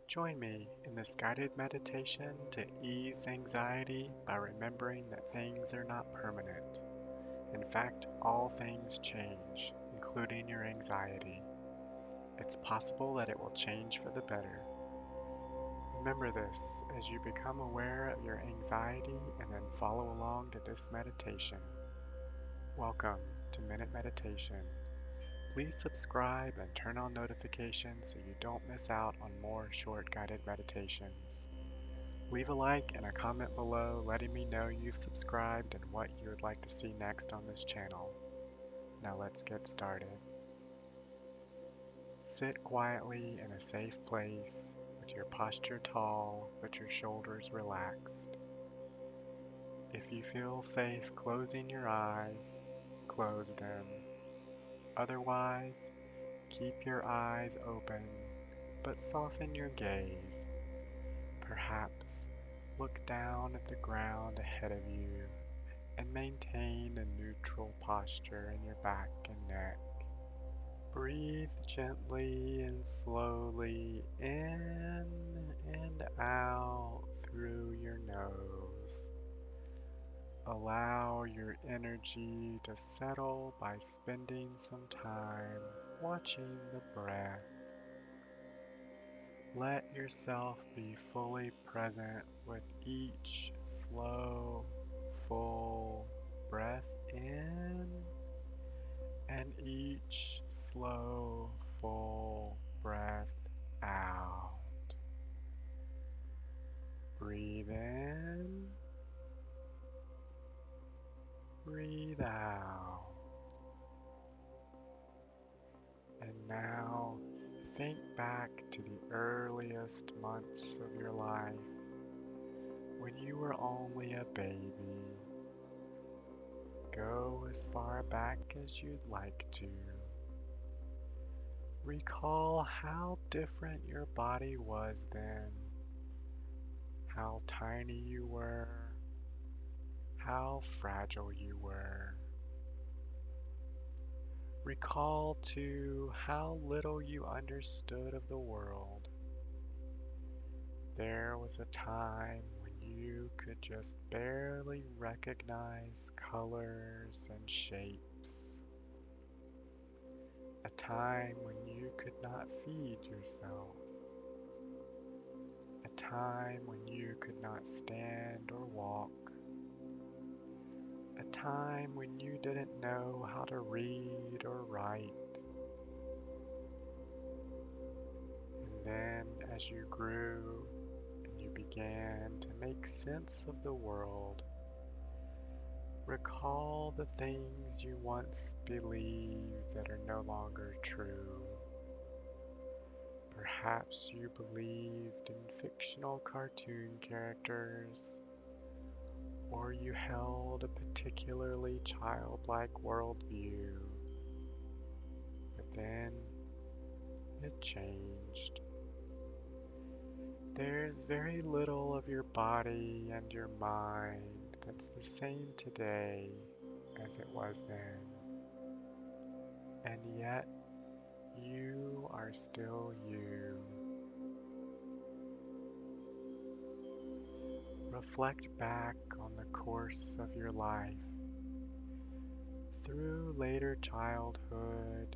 Join me in this guided meditation to ease anxiety by remembering that things are not permanent. In fact, all things change, including your anxiety. It's possible that it will change for the better. Remember this as you become aware of your anxiety and then follow along to this meditation. Welcome to Minute Meditation. Please subscribe and turn on notifications so you don't miss out on more short guided meditations. Leave a like and a comment below letting me know you've subscribed and what you would like to see next on this channel. Now let's get started. Sit quietly in a safe place with your posture tall but your shoulders relaxed. If you feel safe closing your eyes, close them. Otherwise, keep your eyes open but soften your gaze. Perhaps look down at the ground ahead of you and maintain a neutral posture in your back and neck. Breathe gently and slowly in and out through your nose. Allow your energy to settle by spending some time watching the breath. Let yourself be fully present with each slow, full breath in and each slow, full breath out. Breathe in, breathe out. And now think back to the earliest months of your life when you were only a baby. Go as far back as you'd like to. Recall how different your body was then, how tiny you were, how fragile you were. Recall too how little you understood of the world. There was a time when you could just barely recognize colors and shapes. A time when you could not feed yourself. A time when you could not stand or walk. A time when you didn't know how to read or write. And then as you grew and you began to make sense of the world, recall the things you once believed that are no longer true. Perhaps you believed in fictional cartoon characters, or you held a particularly childlike worldview. But then it changed. There's very little of your body and your mind that's the same today as it was then. And yet, you are still you. Reflect back on the course of your life, through later childhood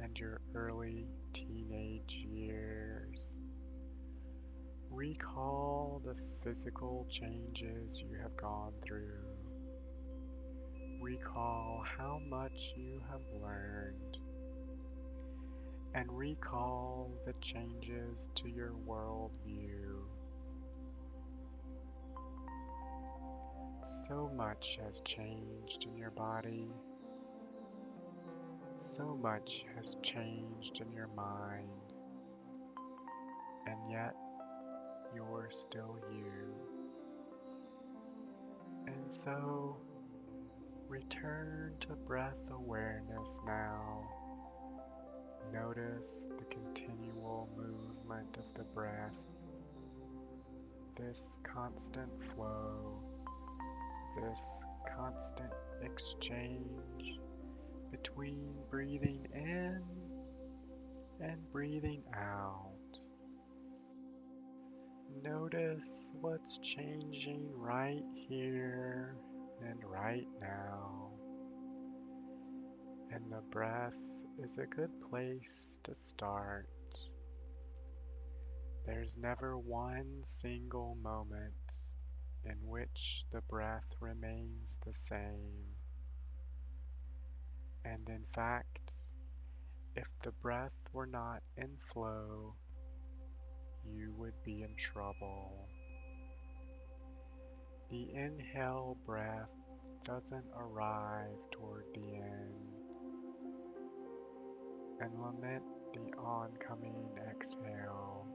and your early teenage years. Recall the physical changes you have gone through. Recall how much you have learned. And recall the changes to your worldview. So much has changed in your body. So much has changed in your mind. And yet, you're still you. And so, return to breath awareness now. Notice the continual movement of the breath, this constant flow, this constant exchange between breathing in and breathing out. Notice what's changing right here and right now. And the breath is a good place to start. There's never one single moment in which the breath remains the same. And in fact, if the breath were not in flow, you would be in trouble. The inhale breath doesn't arrive toward the end and lament the oncoming exhale.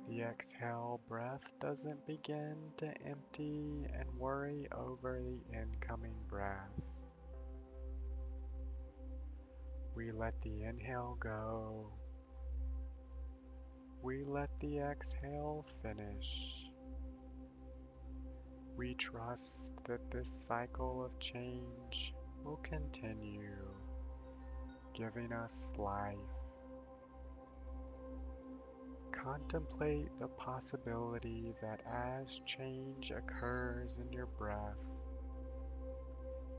The exhale breath doesn't begin to empty and worry over the incoming breath. We let the inhale go. We let the exhale finish. We trust that this cycle of change will continue, giving us life. Contemplate the possibility that as change occurs in your breath,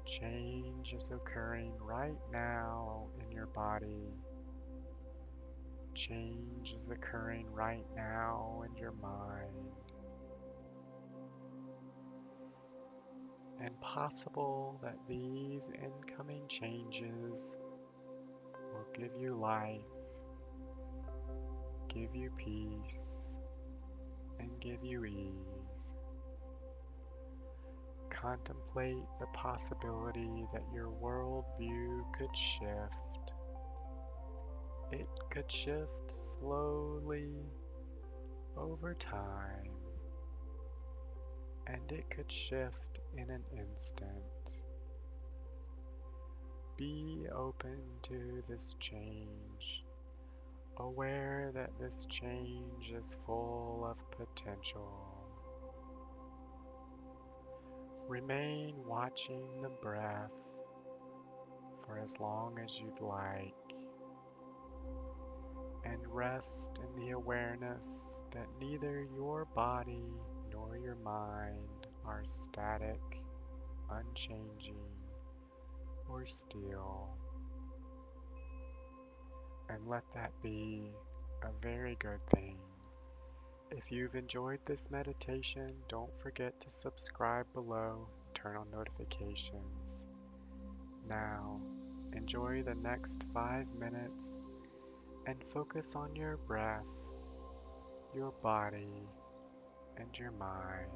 change is occurring right now in your body. Change is occurring right now in your mind. And possible that these incoming changes will give you life, give you peace, and give you ease. Contemplate the possibility that your worldview could shift. It could shift slowly over time, and it could shift in an instant. Be open to this change, aware that this change is full of potential. Remain watching the breath for as long as you'd like, and rest in the awareness that neither your body nor your mind are static, unchanging, or still. And let that be a very good thing. If you've enjoyed this meditation, don't forget to subscribe below, turn on notifications. Now, enjoy the next 5 minutes and focus on your breath, your body, and your mind.